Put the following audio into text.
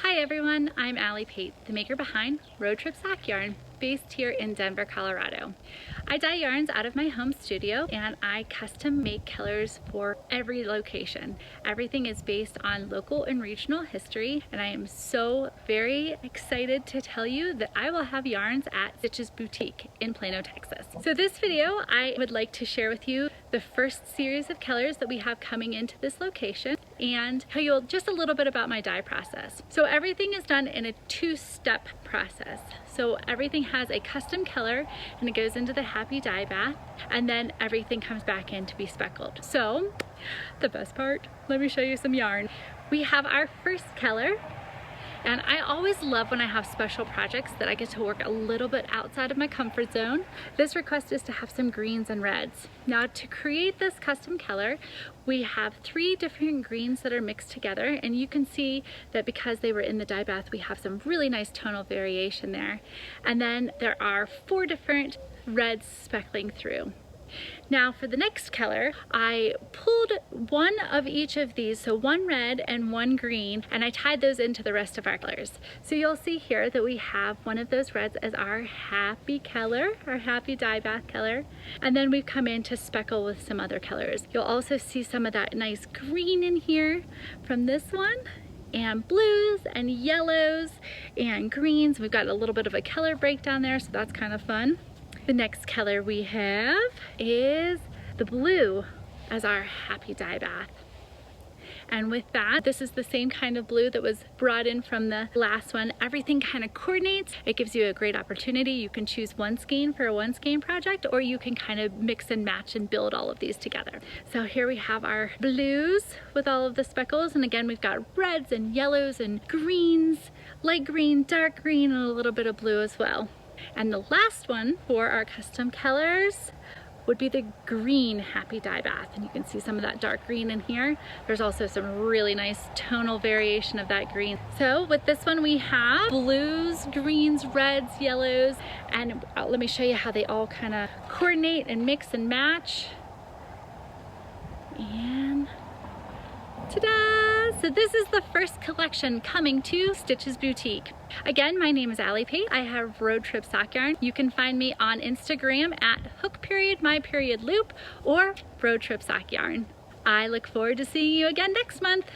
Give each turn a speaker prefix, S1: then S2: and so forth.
S1: Hi everyone, I'm Allie Pate, the maker behind Road Trip Sock Yarn, based here in Denver, Colorado. I dye yarns out of my home studio and I custom make colors for every location. Everything is based on local and regional history, and I am so very excited to tell you that I will have yarns at Stitches Boutique in Plano, Texas. So this video, I would like to share with you the first series of colors that we have coming into this location and tell you just a little bit about my dye process. So everything is done in a two-step process. So everything has a custom color and it goes into the happy dye bath, and then everything comes back in to be speckled. So the best part, let me show you some yarn. We have our first color, and I always love when I have special projects that I get to work a little bit outside of my comfort zone. This request is to have some greens and reds. Now to create this custom color, we have 3 different greens that are mixed together, and you can see that because they were in the dye bath, we have some really nice tonal variation there. And then there are 4 different reds speckling through. Now for the next color, I pulled one of each of these, so 1 red and 1 green, and I tied those into the rest of our colors. So you'll see here that we have one of those reds as our happy color, our happy dye bath color, and then we've come in to speckle with some other colors. You'll also see some of that nice green in here from this one, and blues and yellows and greens. We've got a little bit of a color breakdown there, so that's kind of fun. The next color we have is the blue as our happy dye bath. And with that, this is the same kind of blue that was brought in from the last one. Everything kind of coordinates. It gives you a great opportunity. You can choose one skein for a one skein project, or you can kind of mix and match and build all of these together. So here we have our blues with all of the speckles. And again, we've got reds and yellows and greens, light green, dark green, and a little bit of blue as well. And the last one for our custom colors would be the green happy dye bath, and you can see some of that dark green in here. There's also some really nice tonal variation of that green. So with this one we have blues, greens, reds, yellows, and let me show you how they all kind of coordinate and mix and match. And ta-da! So this is the first collection coming to Stitches Boutique. Again, my name is Allie Pate. I have Road Trip Sock Yarn. You can find me on Instagram at hook_my_loop or Road Trip Sock Yarn. I look forward to seeing you again next month.